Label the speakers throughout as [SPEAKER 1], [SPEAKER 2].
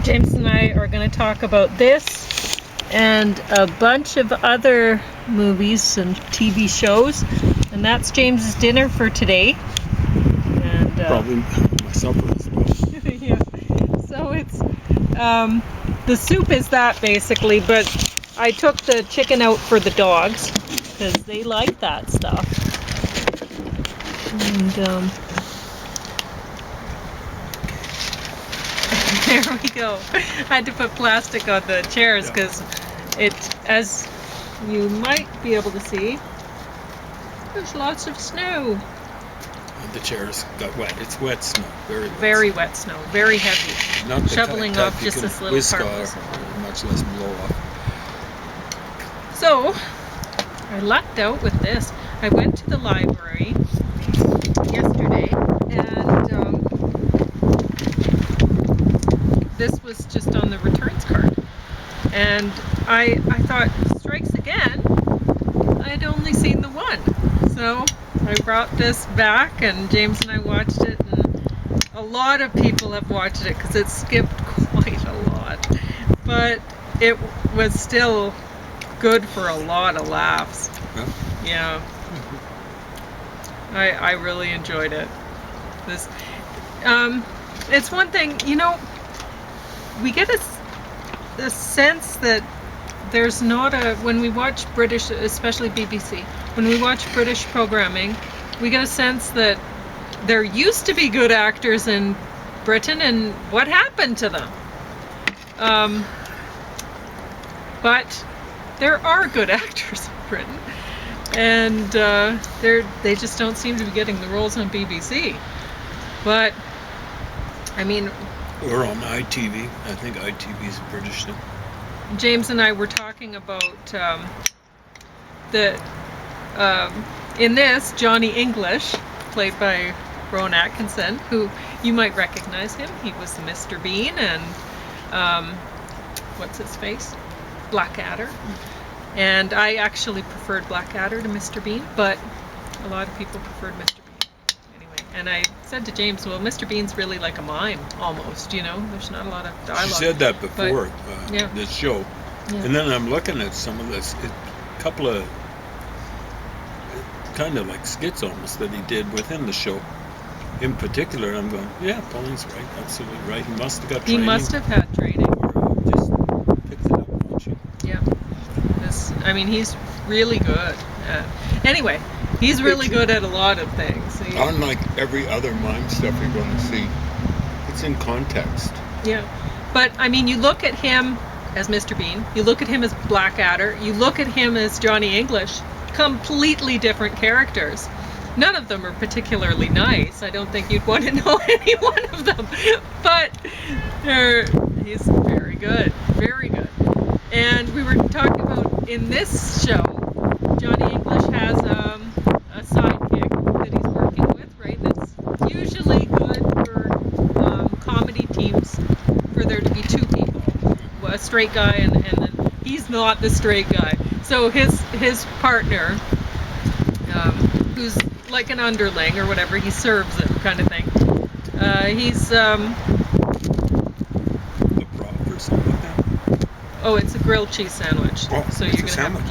[SPEAKER 1] James and I are going to talk about this and a bunch of other movies and TV shows, and that's James's dinner for today. And
[SPEAKER 2] probably my supper as well.
[SPEAKER 1] yeah. So it's the soup is that basically, but I took the chicken out for the dogs because they like that stuff. And there we go. I had to put plastic on the chairs because it, as you might be able to see, there's lots of snow.
[SPEAKER 2] The chairs got wet. It's wet snow.
[SPEAKER 1] Very wet snow. Very heavy.
[SPEAKER 2] Not the
[SPEAKER 1] shoveling off just this little part.
[SPEAKER 2] Much less blow off.
[SPEAKER 1] So I lucked out with this. I went to the library yesterday, and this was just on the returns card. And I thought, strikes again. I'd only seen the one. So I brought this back, and James and I watched it, and a lot of people have watched it because it skipped quite a lot. But it was still good for a lot of laughs. Yeah. I really enjoyed it. This, it's one thing, you know, we get a sense that there's not when we watch British, especially BBC, when we watch British programming, we get a sense that there used to be good actors in Britain, and what happened to them? But there are good actors in Britain, and they just don't seem to be getting the roles on BBC. But I mean,
[SPEAKER 2] or on ITV. I think ITV is a British thing.
[SPEAKER 1] James and I were talking about in this, Johnny English, played by Rowan Atkinson, who you might recognize him. He was Mr. Bean and what's his face? Blackadder. And I actually preferred Blackadder to Mr. Bean, but a lot of people preferred Mr. Bean. Anyway, and I said to James, well, Mr. Bean's really like a mime, almost, you know? There's not a lot of dialogue.
[SPEAKER 2] She said that before,
[SPEAKER 1] yeah.
[SPEAKER 2] This show. Yeah. And then I'm looking at some of this, a couple of kind of like skits almost that he did within the show. In particular, I'm going, yeah, Pauline's right, absolutely right. He must have got training.
[SPEAKER 1] He must have had training.
[SPEAKER 2] Or just picked it up watching.
[SPEAKER 1] Yeah. I mean, he's really good. Anyway, he's really good at a lot of things.
[SPEAKER 2] Unlike every other mime stuff you're going to see, it's in context.
[SPEAKER 1] Yeah. But, I mean, you look at him as Mr. Bean, you look at him as Blackadder, you look at him as Johnny English, completely different characters. None of them are particularly nice. I don't think you'd want to know any one of them. But he's very good. Very good. And we were talking about, in this show, Johnny English has a sidekick that he's working with, right? That's usually good for comedy teams, for there to be two people. A straight guy and then he's not the straight guy. So his partner, who's like an underling or whatever, he serves him kind of thing. He's
[SPEAKER 2] a prop or something like that.
[SPEAKER 1] Oh, it's a grilled cheese sandwich.
[SPEAKER 2] Oh,
[SPEAKER 1] so
[SPEAKER 2] it's
[SPEAKER 1] you're
[SPEAKER 2] a
[SPEAKER 1] gonna
[SPEAKER 2] sandwich.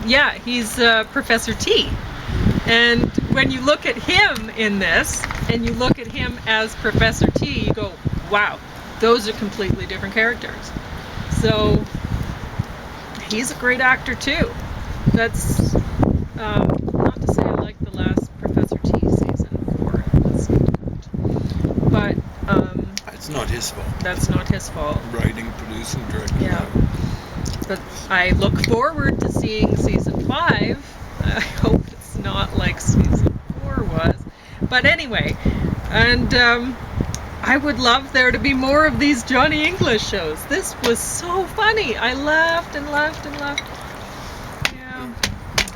[SPEAKER 1] Yeah, he's Professor T. And when you look at him in this, and you look at him as Professor T, you go, wow, those are completely different characters. So he's a great actor too. That's not to say I like the last Professor T season 4. That's not good. But
[SPEAKER 2] it's not his fault.
[SPEAKER 1] That's not his fault.
[SPEAKER 2] Writing, producing, directing.
[SPEAKER 1] Yeah. But I look forward to seeing season 5. I hope it's not like season 4 was. But anyway, and I would love there to be more of these Johnny English shows. This was so funny. I laughed and laughed and laughed. Yeah.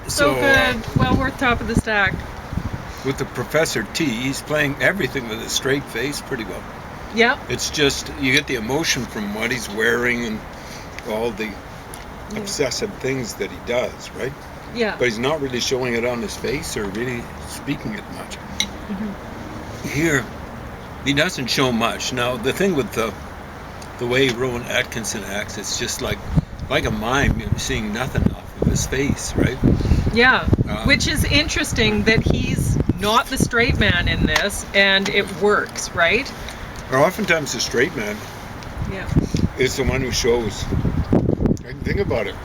[SPEAKER 1] So good. Well worth top of the stack.
[SPEAKER 2] With the Professor T, he's playing everything with a straight face pretty well.
[SPEAKER 1] Yeah.
[SPEAKER 2] It's just, you get the emotion from what he's wearing and all the obsessive things that he does, right?
[SPEAKER 1] Yeah.
[SPEAKER 2] But he's not really showing it on his face or really speaking it much.
[SPEAKER 1] Mm-hmm.
[SPEAKER 2] Here, He doesn't show much. Now, the thing with the way Rowan Atkinson acts, it's just like a mime. You're seeing nothing off of his face, right?
[SPEAKER 1] Yeah, which is interesting that he's not the straight man in this, and it works, right?
[SPEAKER 2] Or oftentimes the straight man
[SPEAKER 1] Yeah.
[SPEAKER 2] is the one who shows. And think about it.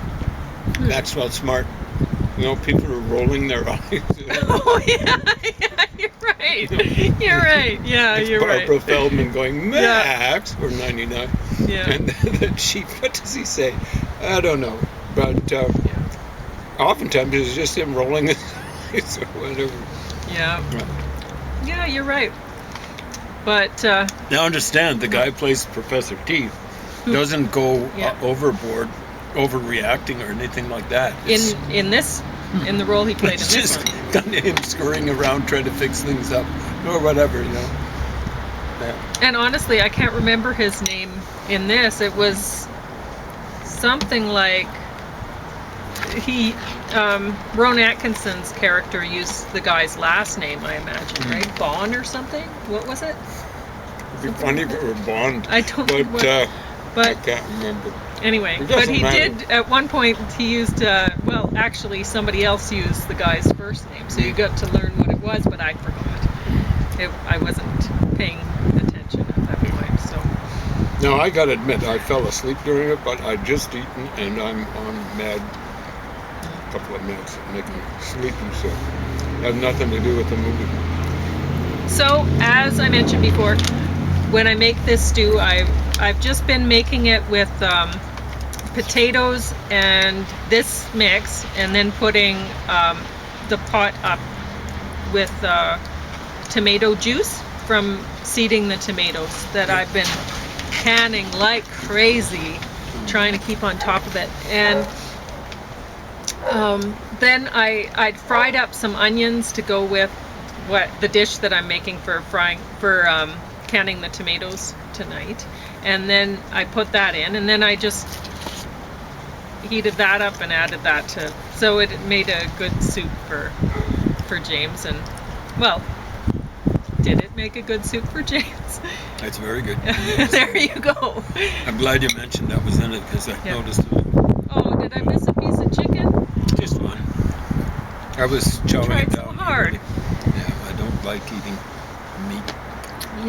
[SPEAKER 2] Maxwell Smart. You know, people are rolling their eyes.
[SPEAKER 1] Oh yeah, you're right. You're right. Yeah,
[SPEAKER 2] It's
[SPEAKER 1] you're
[SPEAKER 2] Barbara
[SPEAKER 1] right.
[SPEAKER 2] Feldman going, Max, we're 99.
[SPEAKER 1] Yeah.
[SPEAKER 2] And the chief, what does he say? I don't know. But oftentimes it's just him rolling his eyes or whatever.
[SPEAKER 1] Yeah. Yeah, you're right. But
[SPEAKER 2] Now understand, the guy who plays Professor T doesn't go overboard, overreacting or anything like that.
[SPEAKER 1] in the role he played in
[SPEAKER 2] It's
[SPEAKER 1] this
[SPEAKER 2] just
[SPEAKER 1] one.
[SPEAKER 2] kind of him scurrying around trying to fix things up or whatever, you know. Yeah.
[SPEAKER 1] And honestly, I can't remember his name in this. It was something like Rowan Atkinson's character used the guy's last name, I imagine, right? Bond or something? What was it?
[SPEAKER 2] It'd be funny if it were Bond.
[SPEAKER 1] I don't know what,
[SPEAKER 2] I
[SPEAKER 1] but
[SPEAKER 2] can't remember.
[SPEAKER 1] anyway,
[SPEAKER 2] It
[SPEAKER 1] but
[SPEAKER 2] doesn't
[SPEAKER 1] he
[SPEAKER 2] matter.
[SPEAKER 1] did at one point. He used well, actually, somebody else used the guy's first name, so you got to learn what it was. But I forgot. I wasn't paying attention at that point. So
[SPEAKER 2] Now, I gotta admit, I fell asleep during it, but I'd just eaten and I'm on a couple of meds that make me sleepy, so it has nothing to do with the movie.
[SPEAKER 1] So, as I mentioned before, when I make this stew, I've just been making it with potatoes and this mix, and then putting the pot up with tomato juice from seeding the tomatoes that I've been canning like crazy, trying to keep on top of it. And then I'd fried up some onions to go with the dish that I'm making for canning the tomatoes tonight. And then I put that in, and then I just heated that up and added that to, so it made a good soup for James. And well, did it make a good soup for James?
[SPEAKER 2] It's very good.
[SPEAKER 1] There you go.
[SPEAKER 2] I'm glad you mentioned that was in it because I noticed it.
[SPEAKER 1] Oh, did I miss a piece of chicken?
[SPEAKER 2] Just one. I was chowing
[SPEAKER 1] Tried
[SPEAKER 2] it
[SPEAKER 1] so
[SPEAKER 2] down.
[SPEAKER 1] hard.
[SPEAKER 2] Yeah, I don't like eating meat.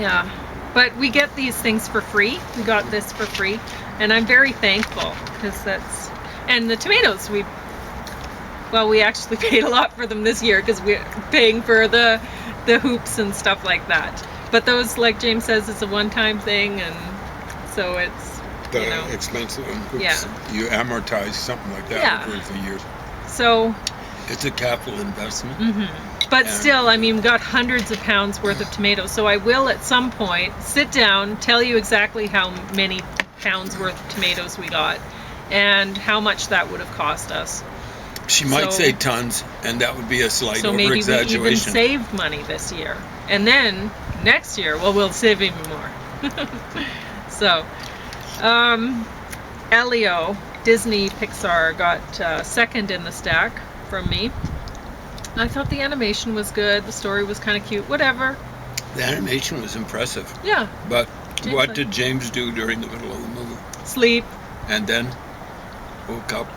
[SPEAKER 1] Yeah, but we get these things for free. We got this for free, and I'm very thankful because that's, and the tomatoes, we actually paid a lot for them this year because we're paying for the hoops and stuff like that. But those, like James says, it's a one-time thing, and so it's,
[SPEAKER 2] The expensive hoops, you amortize something like that over the years.
[SPEAKER 1] So
[SPEAKER 2] It's a capital investment.
[SPEAKER 1] But still, I mean, we've got hundreds of pounds worth of tomatoes, so I will at some point sit down, tell you exactly how many pounds worth of tomatoes we got and how much that would have cost us.
[SPEAKER 2] She might say tons, and that would be a slight
[SPEAKER 1] So maybe we
[SPEAKER 2] over-exaggeration.
[SPEAKER 1] even saved money this year. And then next year, well, we'll save even more. So, Elio, Disney Pixar, got second in the stack from me. I thought the animation was good, the story was kind of cute, whatever.
[SPEAKER 2] The animation was impressive.
[SPEAKER 1] Yeah.
[SPEAKER 2] But
[SPEAKER 1] James
[SPEAKER 2] what
[SPEAKER 1] liked
[SPEAKER 2] did James do during the middle of the movie?
[SPEAKER 1] Sleep.
[SPEAKER 2] And then woke up.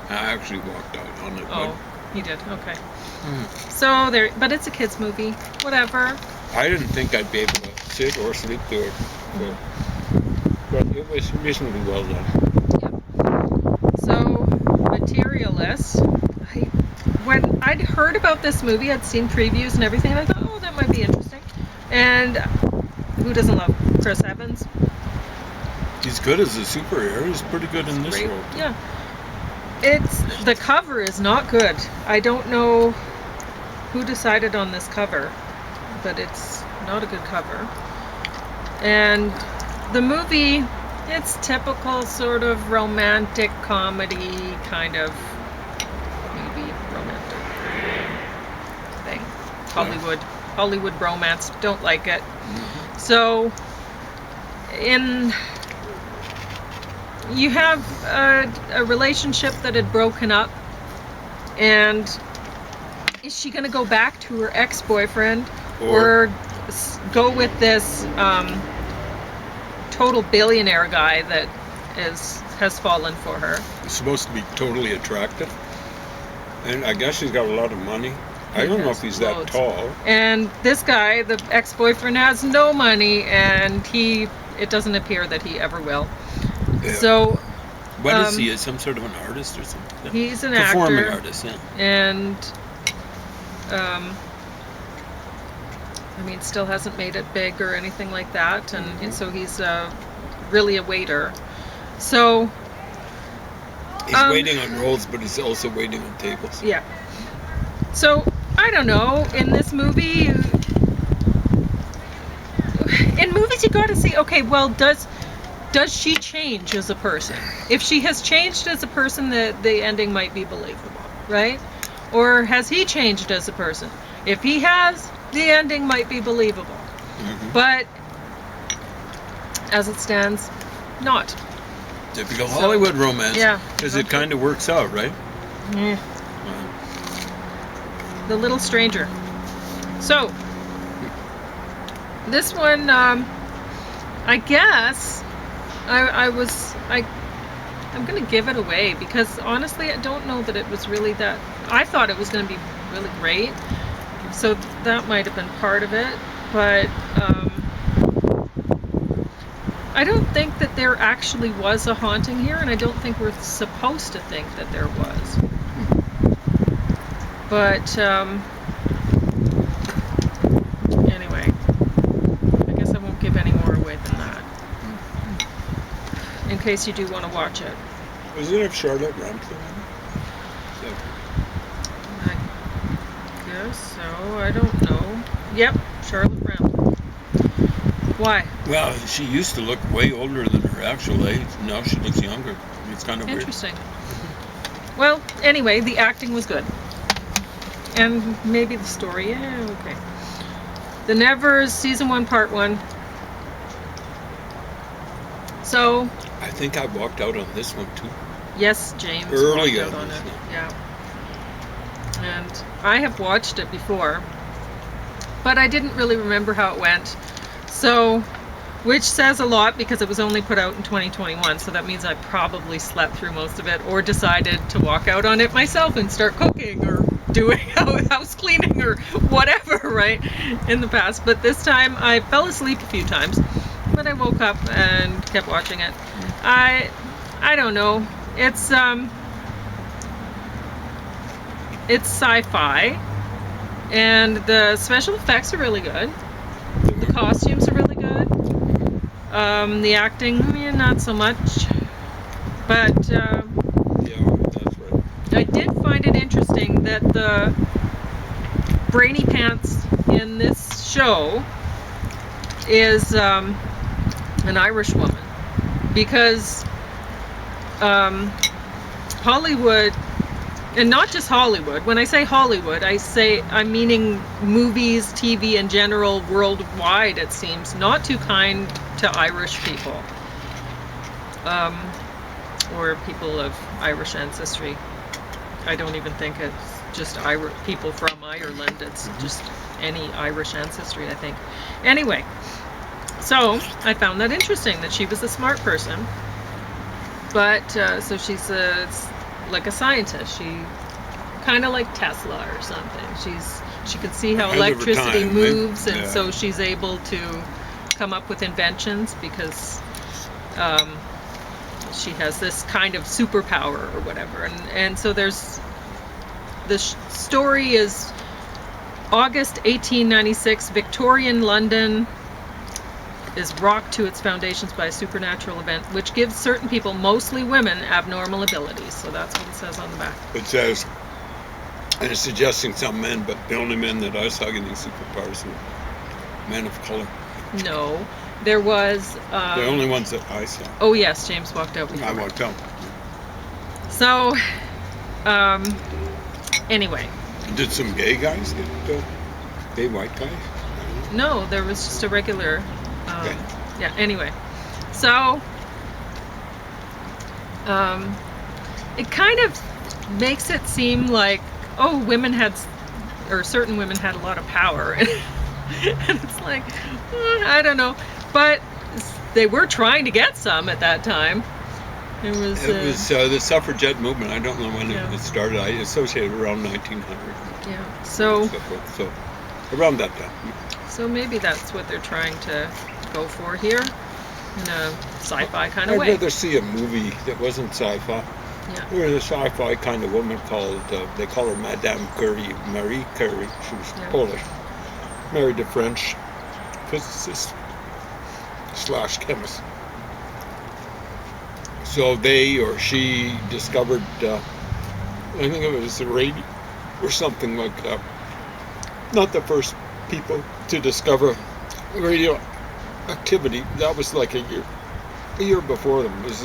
[SPEAKER 2] I actually walked out on it.
[SPEAKER 1] Oh, he did. Okay. So there, but it's a kids movie. Whatever.
[SPEAKER 2] I didn't think I'd be able to sit or sleep through it. But it was reasonably well done.
[SPEAKER 1] Yep. So, Materialists. When I'd heard about this movie, I'd seen previews and everything, and I thought, oh, that might be interesting. And who doesn't love Chris Evans?
[SPEAKER 2] He's good as a superhero. He's pretty good in this role.
[SPEAKER 1] Yeah. The cover is not good. I don't know who decided on this cover, but it's not a good cover. And the movie, it's typical sort of romantic comedy kind of movie, romantic thing. Hollywood romance. Don't like it. So, you have a relationship that had broken up, and is she going to go back to her ex-boyfriend or go with this total billionaire guy that has fallen for her.
[SPEAKER 2] He's supposed to be totally attractive, and I guess he's got a lot of money. I don't know if he's that
[SPEAKER 1] loads.
[SPEAKER 2] tall.
[SPEAKER 1] And this guy, the ex-boyfriend, has no money, and it doesn't appear that he ever will.
[SPEAKER 2] Yeah.
[SPEAKER 1] So
[SPEAKER 3] What is he? Is some sort of an artist or something?
[SPEAKER 1] he's an
[SPEAKER 3] Performing
[SPEAKER 1] actor,
[SPEAKER 3] artist, yeah.
[SPEAKER 1] and I mean, still hasn't made it big or anything like that, and so he's really a waiter. So
[SPEAKER 2] He's waiting on rolls, but he's also waiting on tables.
[SPEAKER 1] yeah. So I don't know. In this movie, in movies, you got to see. Okay, well, does she change as a person? If she has changed as a person, the ending might be believable, right? Or has he changed as a person? If he has, the ending might be believable.
[SPEAKER 2] Mm-hmm.
[SPEAKER 1] But as it stands, not.
[SPEAKER 3] Typical Hollywood romance.
[SPEAKER 1] Yeah.
[SPEAKER 3] Because it kind of works out, right?
[SPEAKER 1] Yeah. The Little Stranger. So, this one, I guess, I'm going to give it away because honestly, I don't know that it was really that. I thought it was going to be really great, so that might have been part of it, but I don't think that there actually was a haunting here, and I don't think we're supposed to think that there was. But anyway, I guess I won't give any more away than that, in case you do want to watch it.
[SPEAKER 2] Was it have Charlotte Rampling in it?
[SPEAKER 1] I guess so. I don't know. Yep, Charlotte Rampling. Why?
[SPEAKER 3] Well, she used to look way older than her actual age. Now she looks younger. It's kind of weird.
[SPEAKER 1] Interesting. Well, anyway, the acting was good. And maybe the story, yeah, okay. The Nevers, Season 1, Part 1. So...
[SPEAKER 2] I think I walked out on this one too.
[SPEAKER 1] Yes, James
[SPEAKER 2] Early
[SPEAKER 1] walked out
[SPEAKER 2] on
[SPEAKER 1] on it.
[SPEAKER 2] this one.
[SPEAKER 1] Yeah. And I have watched it before, but I didn't really remember how it went. So, which says a lot because it was only put out in 2021, so that means I probably slept through most of it or decided to walk out on it myself and start cooking or doing house cleaning or whatever, right, in the past. But this time I fell asleep a few times, but I woke up and kept watching it. I don't know. It's sci-fi, and the special effects are really good. The costumes are really good. The acting, not so much. But
[SPEAKER 2] Yeah, that's right.
[SPEAKER 1] I did find it interesting that the brainy pants in this show is an Irish woman, because Hollywood, and not just Hollywood. When I say Hollywood, I'm meaning movies, TV in general, worldwide. It seems not too kind to Irish people, or people of Irish ancestry. I don't even think it's just people from Ireland. It's just any Irish ancestry, I think. Anyway, so I found that interesting that she was a smart person, but so she's like a scientist. She kind of like Tesla or something. She can see how
[SPEAKER 2] Ahead of her
[SPEAKER 1] electricity
[SPEAKER 2] time,
[SPEAKER 1] moves, and
[SPEAKER 2] yeah.
[SPEAKER 1] so she's able to come up with inventions because she has this kind of superpower or whatever. And so there's the story is August 1896, Victorian London is rocked to its foundations by a supernatural event which gives certain people, mostly women, abnormal abilities. So that's what it says on the back.
[SPEAKER 2] It says, and it's suggesting some men, but the only men that I saw getting superpowers were men of color.
[SPEAKER 1] No, there was...
[SPEAKER 2] The only ones that I saw.
[SPEAKER 1] Oh yes, James walked out before.
[SPEAKER 2] I walked out.
[SPEAKER 1] So, anyway.
[SPEAKER 2] Did some gay guys get gay white guys?
[SPEAKER 1] No, there was just a regular...
[SPEAKER 2] Okay.
[SPEAKER 1] Yeah, anyway. So, it kind of makes it seem like, oh, certain women had a lot of power. And it's like, I don't know. But they were trying to get some at that time. It was
[SPEAKER 3] the suffragette movement. I don't know when
[SPEAKER 1] Yeah.
[SPEAKER 3] it started. I associated around 1900.
[SPEAKER 1] yeah. So
[SPEAKER 3] So around that time.
[SPEAKER 1] so maybe that's what they're trying to go for here in a sci-fi kind of
[SPEAKER 2] I'd
[SPEAKER 1] way.
[SPEAKER 2] rather see a movie that wasn't sci-fi.
[SPEAKER 1] Yeah.
[SPEAKER 2] There was a sci-fi kind of woman called, they call her Madame Curie, Marie Curie. She was
[SPEAKER 1] Yeah.
[SPEAKER 2] Polish, married a French physicist / chemist. So they or she discovered, I think it was the radio or something like that. Not the first people to discover radioactivity. That was like a year before them. It was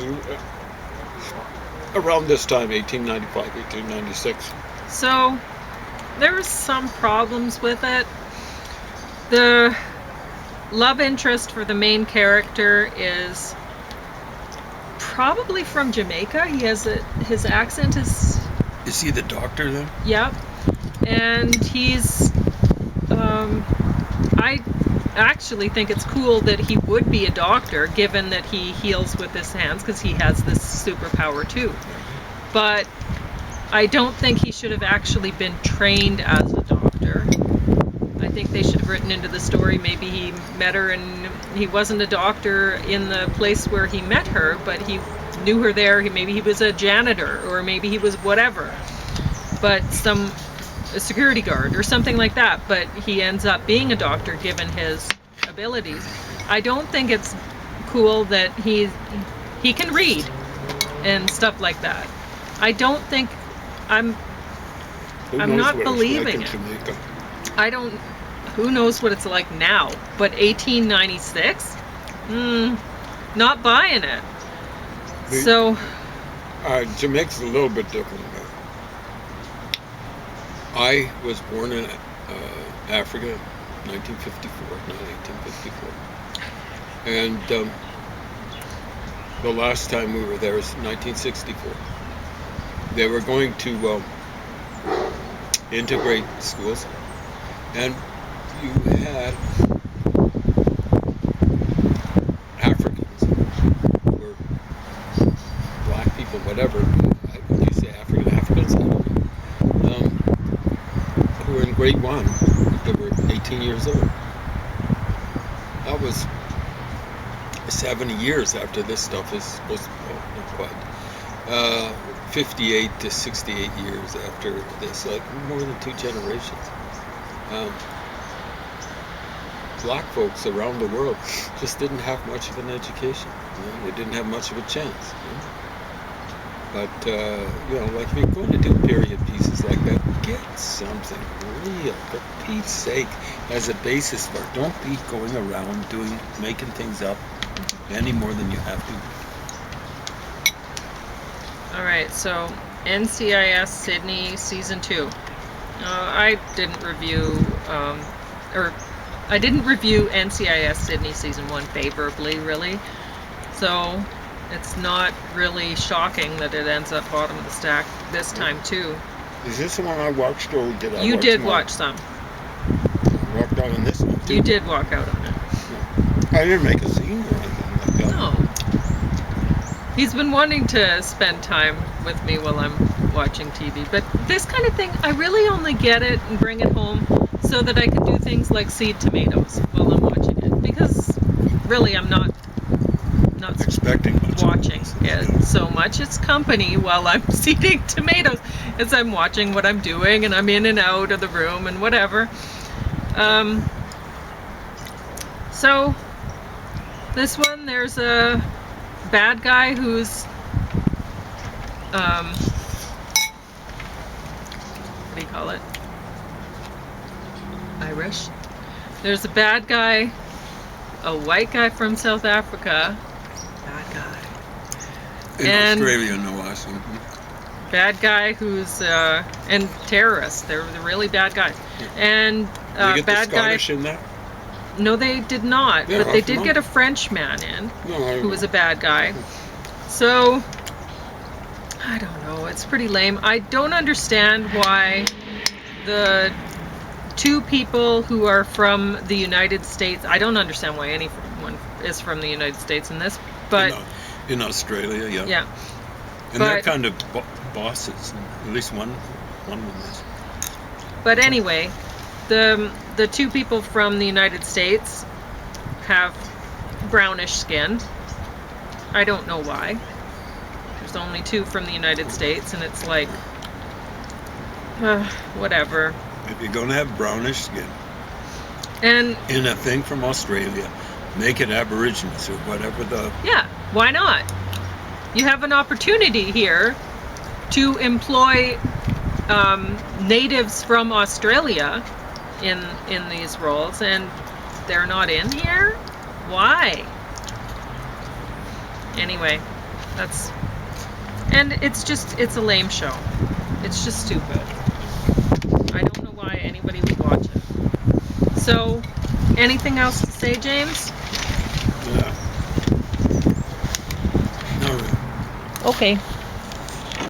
[SPEAKER 2] around this time, 1895, 1896.
[SPEAKER 1] So there was some problems with it. The love interest for the main character is probably from Jamaica. He has his accent is,
[SPEAKER 3] Is he the doctor then?
[SPEAKER 1] yep, and he's I actually think it's cool that he would be a doctor, given that he heals with his hands, because he has this superpower too. But I don't think he should have actually been trained as a doctor. I think they should have written into the story, maybe he met her and he wasn't a doctor in the place where he met her, but he knew her there. Maybe he was a janitor, or maybe he was whatever, but a security guard or something like that. But he ends up being a doctor given his abilities. I don't think it's cool that he can read and stuff like that. I don't think I'm not believing it. I don't. Who knows what it's like now? But 1896, not buying it. So
[SPEAKER 2] Jamaica's a little bit different. I was born in Africa, 1954, not 1854, and the last time we were there was 1964. They were going to integrate schools, and you had Africans or black people, whatever. Would you say Africans? I don't know. Who were in grade 1. They were 18 years old. That was 70 years after this stuff is supposed to be, not quite. 58 to 68 years after this, like more than 2 generations. Black folks around the world just didn't have much of an education. They didn't have much of a chance. But like if you're going to do period pieces like that, get something real, for Pete's sake, as a basis for it. Don't be going around making things up any more than you have to.
[SPEAKER 1] all right, so NCIS Sydney season 2. I didn't review NCIS Sydney season 1 favorably, really. So it's not really shocking that it ends up bottom of the stack this time too.
[SPEAKER 2] Is this the one I watched, or did I?
[SPEAKER 1] You did
[SPEAKER 2] more?
[SPEAKER 1] watch some.
[SPEAKER 2] I walked out on this one too.
[SPEAKER 1] You did walk out on it.
[SPEAKER 2] I didn't make a scene or anything like that.
[SPEAKER 1] No. He's been wanting to spend time with me while I'm watching TV, but this kind of thing, I really only get it and bring it home so that I can do things like seed tomatoes while I'm watching it, because really I'm not
[SPEAKER 3] Expecting much.
[SPEAKER 1] watching it so much. It's company while I'm seeding tomatoes, as I'm watching what I'm doing, and I'm in and out of the room and whatever. So this one, there's a bad guy who's what do you call it? Irish. There's a bad guy, a white guy from South Africa. Bad guy.
[SPEAKER 3] In
[SPEAKER 1] And-
[SPEAKER 3] Australia, no less.
[SPEAKER 1] Bad guy who's and terrorists. They're the really bad guys. And
[SPEAKER 2] Did you get
[SPEAKER 1] bad
[SPEAKER 2] the
[SPEAKER 1] guy.
[SPEAKER 2] Scottish in that?
[SPEAKER 1] No, they did not.
[SPEAKER 2] Yeah,
[SPEAKER 1] but they
[SPEAKER 2] how
[SPEAKER 1] did
[SPEAKER 2] come?
[SPEAKER 1] get a French man in
[SPEAKER 2] No,
[SPEAKER 1] who was a bad guy. So I don't know. It's pretty lame. I don't understand why the 2 people who are from the United States. I don't understand why anyone is from the United States in this, but
[SPEAKER 3] in Australia, yeah.
[SPEAKER 1] yeah.
[SPEAKER 3] And they're
[SPEAKER 1] but-
[SPEAKER 3] kind of bosses. At least one of them is.
[SPEAKER 1] But anyway, the 2 people from the United States have brownish skin. I don't know why. There's only 2 from the United States, and it's like, whatever.
[SPEAKER 3] If you're going to have brownish skin
[SPEAKER 1] And
[SPEAKER 3] in a thing from Australia, make it Aborigines or whatever the.
[SPEAKER 1] yeah, why not? You have an opportunity here to employ natives from Australia in these roles, and they're not in here? Why? Anyway, it's a lame show. It's just stupid. I don't know why anybody would watch it. So, anything else to say, James?
[SPEAKER 3] Yeah. No.
[SPEAKER 1] Okay.